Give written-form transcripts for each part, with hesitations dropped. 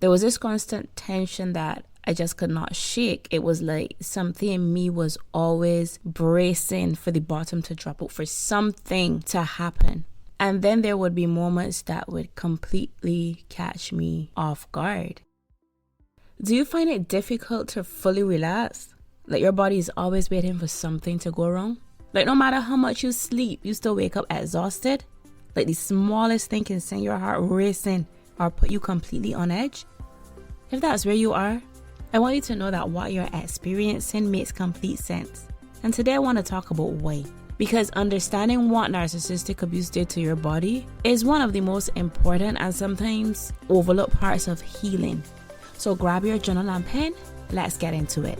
There was this constant tension that I just could not shake. It was like something in me was always bracing for the bottom to drop out, for something to happen. And then there would be moments that would completely catch me off guard. Do you find it difficult to fully relax? Like your body is always waiting for something to go wrong? Like no matter how much you sleep, you still wake up exhausted? Like the smallest thing can send your heart racing or put you completely on edge? If that's where you are, I want you to know that what you're experiencing makes complete sense. And today I want to talk about why. Because understanding what narcissistic abuse did to your body is one of the most important and sometimes overlooked parts of healing. So grab your journal and pen, let's get into it.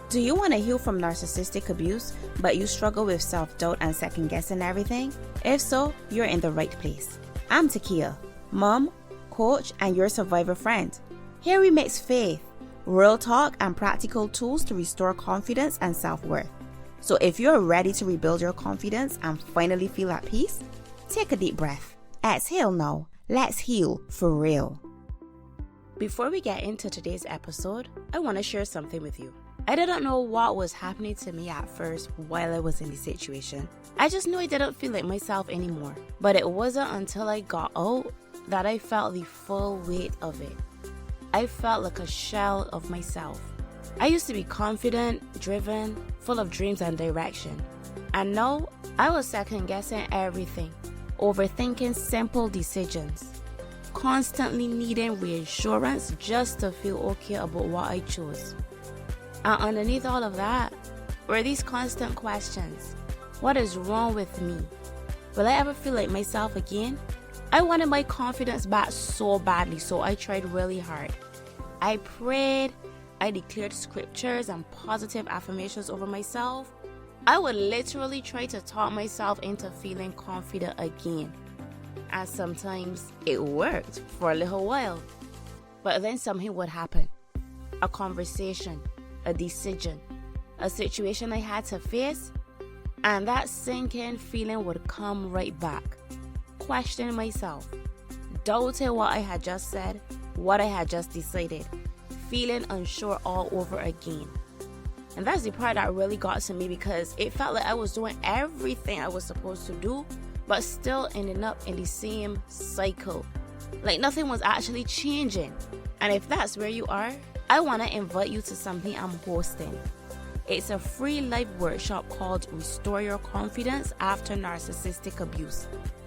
Do you want to heal from narcissistic abuse, but you struggle with self-doubt and second-guessing everything? If so, you're in the right place. I'm Takia, mom, coach, and your survivor friend. Here we mix faith, real talk, and practical tools to restore confidence and self-worth. So if you're ready to rebuild your confidence and finally feel at peace, take a deep breath. Exhale now. Let's heal for real. Before we get into today's episode, I want to share something with you. I didn't know what was happening to me at first while I was in the situation. I just knew I didn't feel like myself anymore. But it wasn't until I got out that I felt the full weight of it. I felt like a shell of myself. I used to be confident, driven, full of dreams and direction. And now I was second guessing everything, overthinking simple decisions, constantly needing reassurance just to feel okay about what I chose. And underneath all of that were these constant questions. What is wrong with me? Will I ever feel like myself again? I wanted my confidence back so badly, so I tried really hard. I prayed, I declared scriptures and positive affirmations over myself. I would literally try to talk myself into feeling confident again. And sometimes it worked for a little while. But then something would happen. A conversation, a decision, a situation I had to face, and that sinking feeling would come right back. Questioning myself, doubting what I had just said, what I had just decided, feeling unsure all over again. And that's the part that really got to me, because it felt like I was doing everything I was supposed to do, but still ending up in the same cycle. Like nothing was actually changing. And if that's where you are, I want to invite you to something I'm hosting. It's a free live workshop called Restore Your Confidence After Narcissistic Abuse.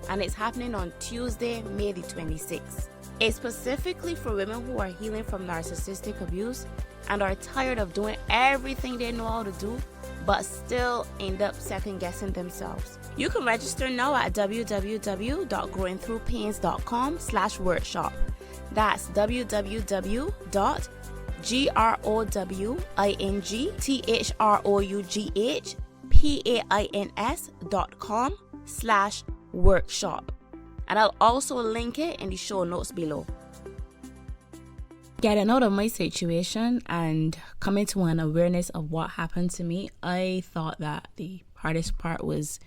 And it's happening on Tuesday, May the 26th. It's specifically for women who are healing from narcissistic abuse and are tired of doing everything they know how to do, but still end up second guessing themselves. You can register now at www.growingthroughpains.com/workshop. That's www.growingthroughpains.com/workshop. And I'll also link it in the show notes below. Getting out of my situation and coming to an awareness of what happened to me, I thought that the hardest part was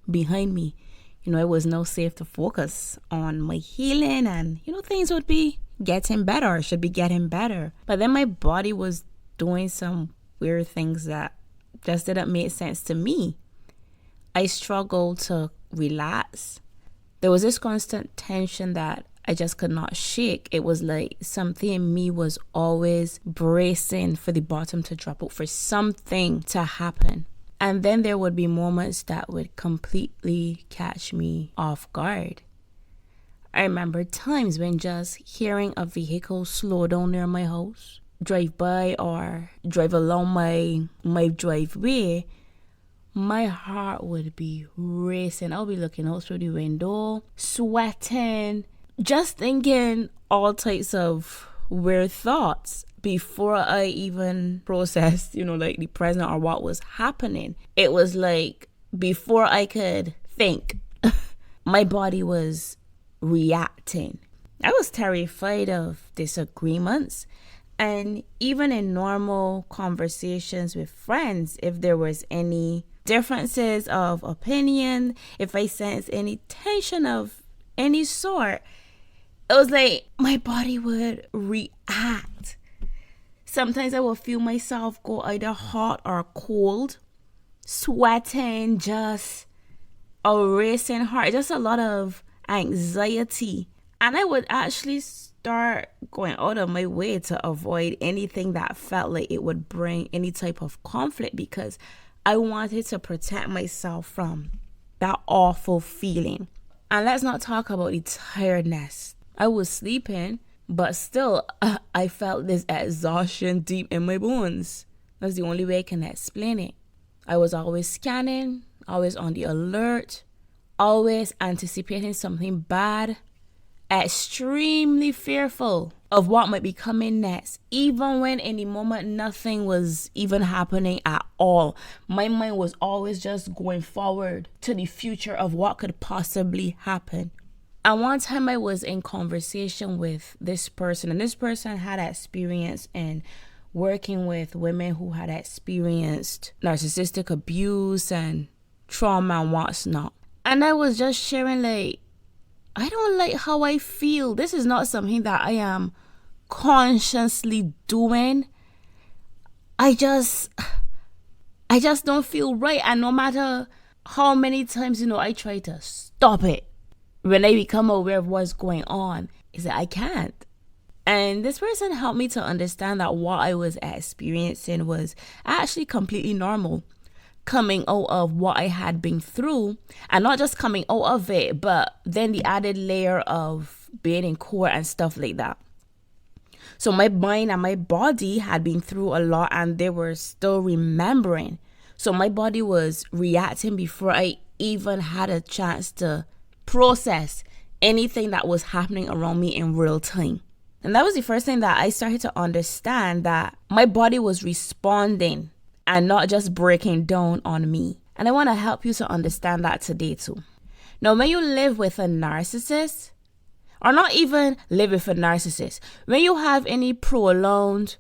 behind me. It was now safe to focus on my healing and, things would be getting better, or should be getting better. But then my body was doing some weird things that just didn't make sense to me. I struggled to relax. There was this constant tension that I just could not shake. It was like something in me was always bracing for the bottom to drop out, for something to happen. And then there would be moments that would completely catch me off guard. I remember times when just hearing a vehicle slow down near my house, drive by or drive along my driveway, my heart would be racing. I'll be looking out through the window, sweating, just thinking all types of weird thoughts before I even processed, like the present or what was happening. It was like before I could think, my body was reacting. I was terrified of disagreements. And even in normal conversations with friends, if there was any differences of opinion, if I sense any tension of any sort, it was like my body would react. Sometimes I would feel myself go either hot or cold, sweating, just a racing heart, just a lot of anxiety. And I would actually start going out of my way to avoid anything that felt like it would bring any type of conflict, because I wanted to protect myself from that awful feeling. And let's not talk about the tiredness. I was sleeping, but still I felt this exhaustion deep in my bones. That's the only way I can explain it. I was always scanning, always on the alert, always anticipating something bad, extremely fearful of what might be coming next, even when in the moment nothing was even happening at all. My mind was always just going forward to the future of what could possibly happen. And one time I was in conversation with this person, and this person had experience in working with women who had experienced narcissistic abuse and trauma and what's not. And I was just sharing, like, I don't like how I feel. This is not something that I am consciously doing. I just don't feel right. And no matter how many times, I try to stop it, when I become aware of what's going on, is that I can't. And this person helped me to understand that what I was experiencing was actually completely normal, coming out of what I had been through, and not just coming out of it, but then the added layer of being in court and stuff like that. So my mind and my body had been through a lot, and they were still remembering. So my body was reacting before I even had a chance to process anything that was happening around me in real time. And that was the first thing that I started to understand, that my body was responding and not just breaking down on me. And I want to help you to understand that today too. Now, when you live with a narcissist, or not even live with a narcissist, when you have any prolonged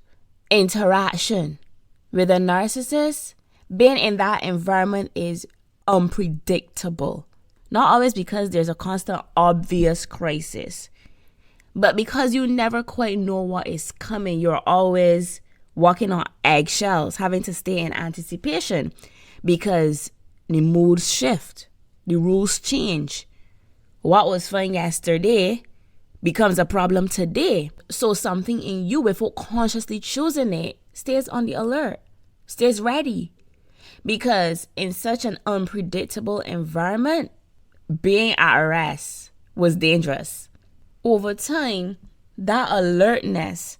interaction with a narcissist, being in that environment is unpredictable. Not always because there's a constant obvious crisis, but because you never quite know what is coming. You're always walking on eggshells, having to stay in anticipation, because the moods shift, the rules change. What was fine yesterday becomes a problem today. So something in you, without consciously choosing it, stays on the alert, stays ready. Because in such an unpredictable environment, being at rest was dangerous. Over time, that alertness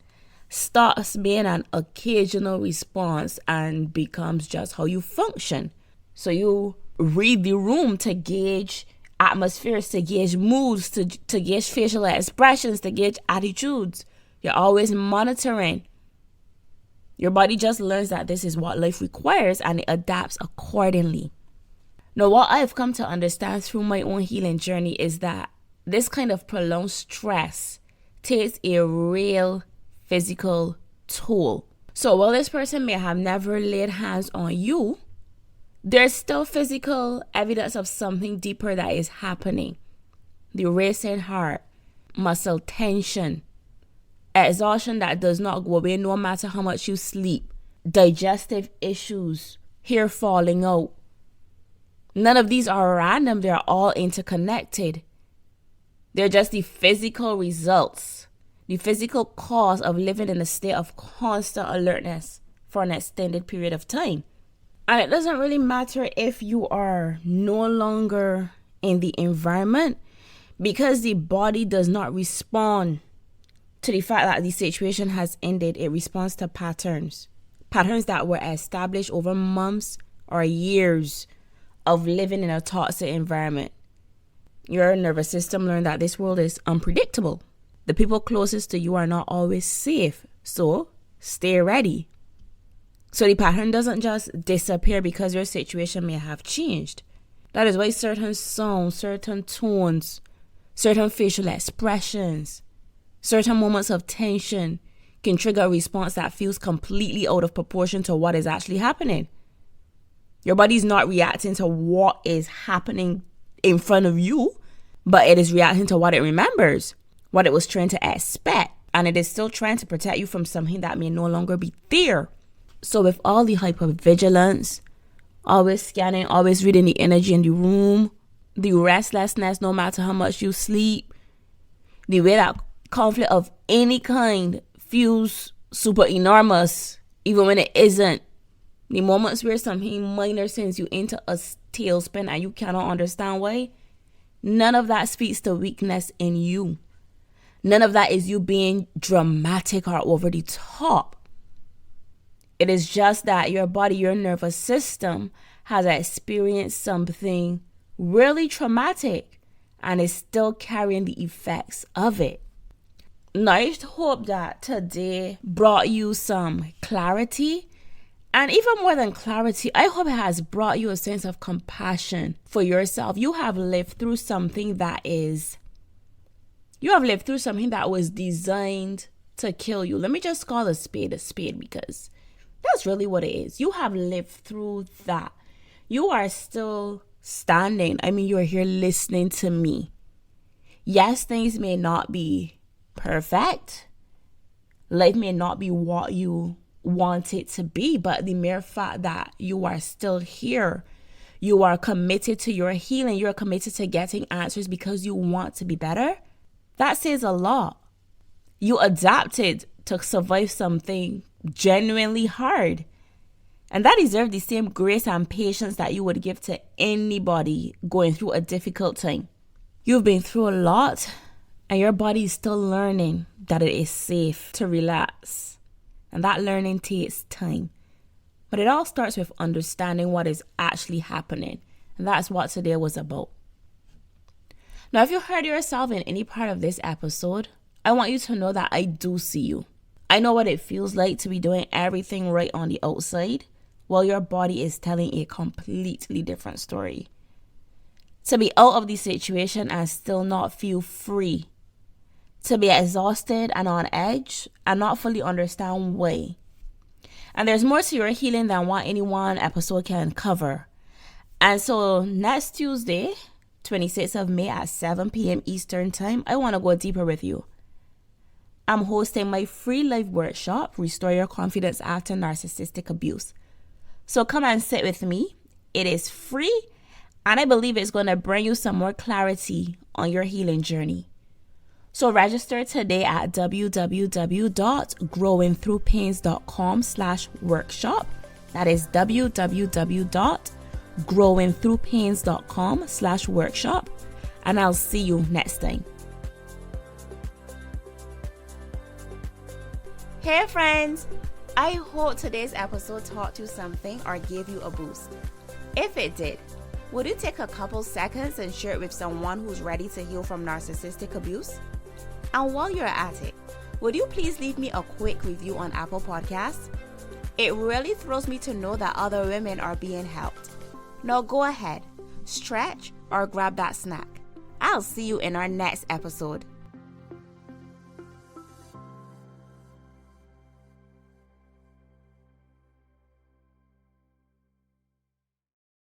stops being an occasional response and becomes just how you function. So you read the room to gauge atmospheres, to gauge moods, to gauge facial expressions, to gauge attitudes. You're always monitoring. Your body just learns that this is what life requires, and it adapts accordingly. Now, what I've come to understand through my own healing journey is that this kind of prolonged stress takes a real physical toll. So while this person may have never laid hands on you, there's still physical evidence of something deeper that is happening. The racing heart, muscle tension, exhaustion that does not go away no matter how much you sleep, digestive issues, hair falling out. None of these are random. They're all interconnected. They're just the physical results, the physical cause of living in a state of constant alertness for an extended period of time. And it doesn't really matter if you are no longer in the environment, because the body does not respond to the fact that the situation has ended. It responds to patterns that were established over months or years of living in a toxic environment. Your nervous system learned that this world is unpredictable. The people closest to you are not always safe, so stay ready. So the pattern doesn't just disappear because your situation may have changed. That is why certain sounds, certain tones, certain facial expressions, certain moments of tension can trigger a response that feels completely out of proportion to what is actually happening. Your body's not reacting to what is happening in front of you, but it is reacting to what it remembers, what it was trained to expect. And it is still trying to protect you from something that may no longer be there. So with all the hypervigilance, always scanning, always reading the energy in the room, the restlessness no matter how much you sleep, the way that conflict of any kind feels super enormous, even when it isn't. The moments where something minor sends you into a tailspin and you cannot understand why, none of that speaks to weakness in you. None of that is you being dramatic or over the top. It is just that your body, your nervous system has experienced something really traumatic and is still carrying the effects of it. Now, I hope that today brought you some clarity. And even more than clarity, I hope it has brought you a sense of compassion for yourself. You have lived through something that was designed to kill you. Let me just call a spade because that's really what it is. You have lived through that. You are still standing. I mean, you are here listening to me. Yes, things may not be perfect. Life may not be what you want it to be, but the mere fact that you are still here, you are committed to your healing, you're committed to getting answers because you want to be better, that says a lot. You adapted to survive something genuinely hard, and that deserves the same grace and patience that you would give to anybody going through a difficult time. You've been through a lot, and your body is still learning that it is safe to relax. And that learning takes time. But it all starts with understanding what is actually happening. And that's what today was about. Now, if you heard yourself in any part of this episode, I want you to know that I do see you. I know what it feels like to be doing everything right on the outside while your body is telling a completely different story. To be out of the situation and still not feel free. To be exhausted and on edge and not fully understand why. And there's more to your healing than what any one episode can cover. And so next Tuesday, 26th of May at 7 p.m. Eastern Time, I want to go deeper with you. I'm hosting my free live workshop, Restore Your Confidence After Narcissistic Abuse. So come and sit with me. It is free, and I believe it's going to bring you some more clarity on your healing journey. So register today at www.growingthroughpains.com/workshop. That is www.growingthroughpains.com/workshop. And I'll see you next time. Hey friends, I hope today's episode taught you something or gave you a boost. If it did, would you take a couple seconds and share it with someone who's ready to heal from narcissistic abuse? And while you're at it, would you please leave me a quick review on Apple Podcasts? It really thrills me to know that other women are being helped. Now go ahead, stretch or grab that snack. I'll see you in our next episode.